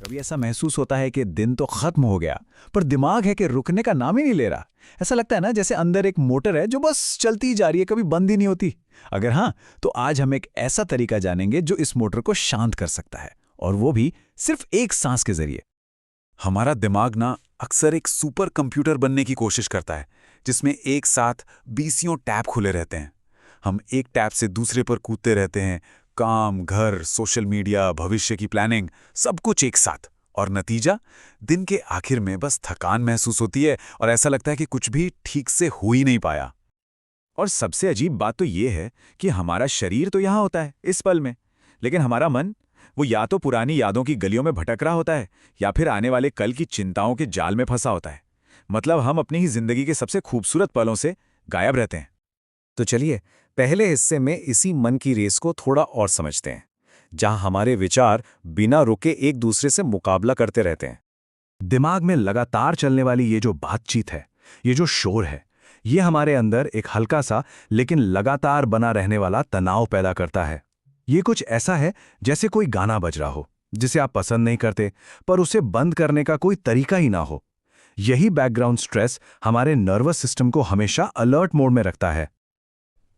कभी ऐसा महसूस होता है कि दिन तो खत्म हो गया, पर दिमाग है कि रुकने का नाम ही नहीं ले रहा। ऐसा लगता है ना जैसे अंदर एक मोटर है जो बस चलती ही जा रही है, कभी बंद ही नहीं होती। अगर हाँ, तो आज हम एक ऐसा तरीका जानेंगे जो इस मोटर को शांत कर सकता है, और वो भी सिर्फ एक सांस के जरिए। हमारा दिमाग ना अक्सर एक सुपर कंप्यूटर बनने की कोशिश करता है, जिसमें एक साथ बीसियों टैब खुले रहते हैं। हम एक टैब से दूसरे पर कूदते रहते हैं, काम, घर, सोशल मीडिया, भविष्य की प्लानिंग, सब कुछ एक साथ। और नतीजा, दिन के आखिर में बस थकान महसूस होती है और ऐसा लगता है कि कुछ भी ठीक से हो ही नहीं पाया। और सबसे अजीब बात तो ये है कि हमारा शरीर तो यहाँ होता है इस पल में, लेकिन हमारा मन, वो या तो पुरानी यादों की गलियों में भटक रहा होता है या फिर आने वाले कल की चिंताओं के जाल में फंसा होता है। मतलब हम अपनी ही जिंदगी के सबसे खूबसूरत पलों से गायब रहते हैं। तो चलिए, पहले हिस्से में इसी मन की रेस को थोड़ा और समझते हैं, जहां हमारे विचार बिना रुके एक दूसरे से मुकाबला करते रहते हैं। दिमाग में लगातार चलने वाली ये जो बातचीत है, ये जो शोर है, ये हमारे अंदर एक हल्का सा लेकिन लगातार बना रहने वाला तनाव पैदा करता है। ये कुछ ऐसा है जैसे कोई गाना बज रहा हो जिसे आप पसंद नहीं करते, पर उसे बंद करने का कोई तरीका ही ना हो। यही बैकग्राउंड स्ट्रेस हमारे नर्वस सिस्टम को हमेशा अलर्ट मोड में रखता है।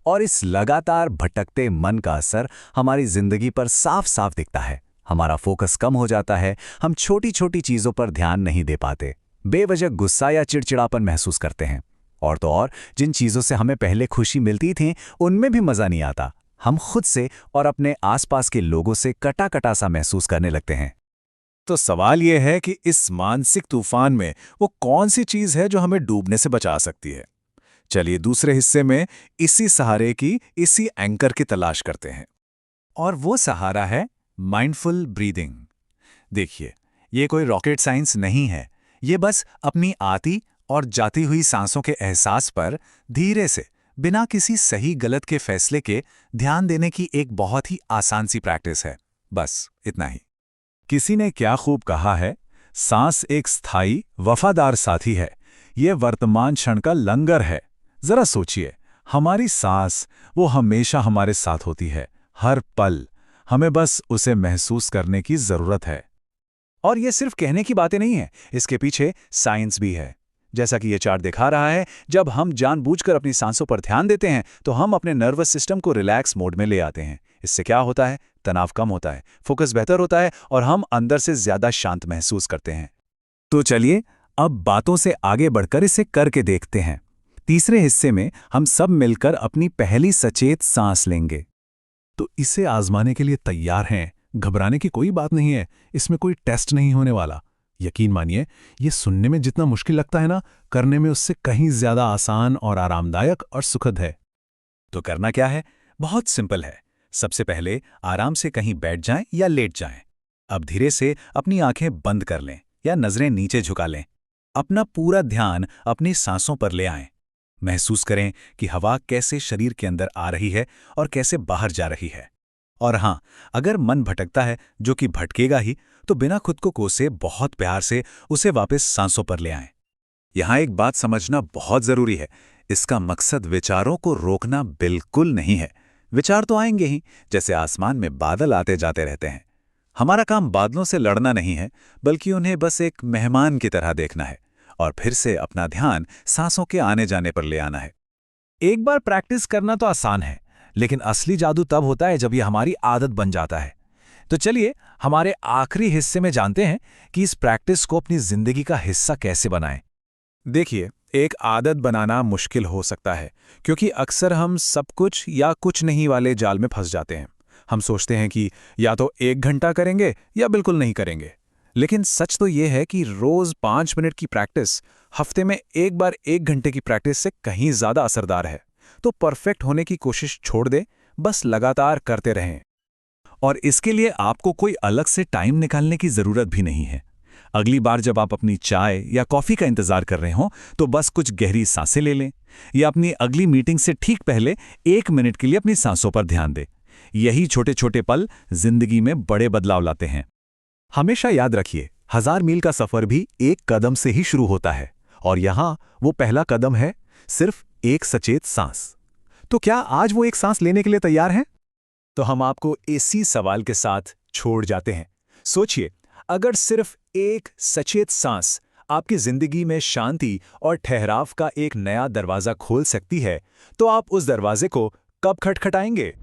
और इस लगातार भटकते मन का असर हमारी जिंदगी पर साफ साफ दिखता है। हमारा फोकस कम हो जाता है, हम छोटी छोटी चीजों पर ध्यान नहीं दे पाते, बेवजह गुस्सा या चिड़चिड़ापन महसूस करते हैं। और तो और, जिन चीजों से हमें पहले खुशी मिलती थी उनमें भी मजा नहीं आता। हम खुद से और अपने आसपास के लोगों से कटा कटा सा महसूस करने लगते हैं। तो सवाल यह है कि इस मानसिक तूफान में वो कौन सी चीज है जो हमें डूबने से बचा सकती है। चलिए दूसरे हिस्से में इसी सहारे की, इसी एंकर की तलाश करते हैं। और वो सहारा है माइंडफुल ब्रीदिंग। देखिए, ये कोई रॉकेट साइंस नहीं है। ये बस अपनी आती और जाती हुई सांसों के एहसास पर धीरे से, बिना किसी सही गलत के फैसले के ध्यान देने की एक बहुत ही आसान सी प्रैक्टिस है। बस इतना ही। किसी ने क्या खूब कहा है, सांस एक स्थायी वफादार साथी है, ये वर्तमान क्षण का लंगर है। जरा सोचिए, हमारी सांस, वो हमेशा हमारे साथ होती है, हर पल। हमें बस उसे महसूस करने की जरूरत है। और ये सिर्फ कहने की बातें नहीं है, इसके पीछे साइंस भी है। जैसा कि ये चार्ट दिखा रहा है, जब हम जानबूझकर अपनी सांसों पर ध्यान देते हैं तो हम अपने नर्वस सिस्टम को रिलैक्स मोड में ले आते हैं। इससे क्या होता है? तनाव कम होता है, फोकस बेहतर होता है और हम अंदर से ज्यादा शांत महसूस करते हैं। तो चलिए, अब बातों से आगे बढ़कर इसे करके देखते हैं। तीसरे हिस्से में हम सब मिलकर अपनी पहली सचेत सांस लेंगे। तो इसे आजमाने के लिए तैयार हैं? घबराने की कोई बात नहीं है, इसमें कोई टेस्ट नहीं होने वाला। यकीन मानिए, ये सुनने में जितना मुश्किल लगता है ना, करने में उससे कहीं ज्यादा आसान और आरामदायक और सुखद है। तो करना क्या है? बहुत सिंपल है। सबसे पहले आराम से कहीं बैठ जाएं या लेट जाएं। अब धीरे से अपनी आंखें बंद कर लें या नजरें नीचे झुका लें। अपना पूरा ध्यान अपनी सांसों पर ले आएं। महसूस करें कि हवा कैसे शरीर के अंदर आ रही है और कैसे बाहर जा रही है। और हाँ, अगर मन भटकता है, जो कि भटकेगा ही, तो बिना खुद को कोसे बहुत प्यार से उसे वापस सांसों पर ले आएं। यहाँ एक बात समझना बहुत जरूरी है, इसका मकसद विचारों को रोकना बिल्कुल नहीं है। विचार तो आएंगे ही, जैसे आसमान में बादल आते जाते रहते हैं। हमारा काम बादलों से लड़ना नहीं है, बल्कि उन्हें बस एक मेहमान की तरह देखना है और फिर से अपना ध्यान सांसों के आने जाने पर ले आना है। एक बार प्रैक्टिस करना तो आसान है, लेकिन असली जादू तब होता है जब यह हमारी आदत बन जाता है। तो चलिए, हमारे आखिरी हिस्से में जानते हैं कि इस प्रैक्टिस को अपनी जिंदगी का हिस्सा कैसे बनाएं। देखिए, एक आदत बनाना मुश्किल हो सकता है, क्योंकि अक्सर हम सब कुछ या कुछ नहीं वाले जाल में फंस जाते हैं। हम सोचते हैं कि या तो 1 घंटा करेंगे या बिल्कुल नहीं करेंगे। लेकिन सच तो यह है कि रोज 5 मिनट की प्रैक्टिस हफ्ते में एक बार 1 घंटे की प्रैक्टिस से कहीं ज्यादा असरदार है। तो परफेक्ट होने की कोशिश छोड़ दें, बस लगातार करते रहें। और इसके लिए आपको कोई अलग से टाइम निकालने की जरूरत भी नहीं है। अगली बार जब आप अपनी चाय या कॉफी का इंतजार कर रहे हो, तो बस कुछ गहरी सांसें ले लें, या अपनी अगली मीटिंग से ठीक पहले 1 मिनट के लिए अपनी सांसों पर ध्यान दें। यही छोटे छोटे पल जिंदगी में बड़े बदलाव लाते हैं। हमेशा याद रखिए, 1000 मील का सफर भी एक कदम से ही शुरू होता है, और यहां वो पहला कदम है सिर्फ एक सचेत सांस। तो क्या आज वो एक सांस लेने के लिए तैयार हैं? तो हम आपको इसी सवाल के साथ छोड़ जाते हैं। सोचिए, अगर सिर्फ एक सचेत सांस आपकी जिंदगी में शांति और ठहराव का एक नया दरवाजा खोल सकती है, तो आप उस दरवाजे को कब खटखटाएंगे?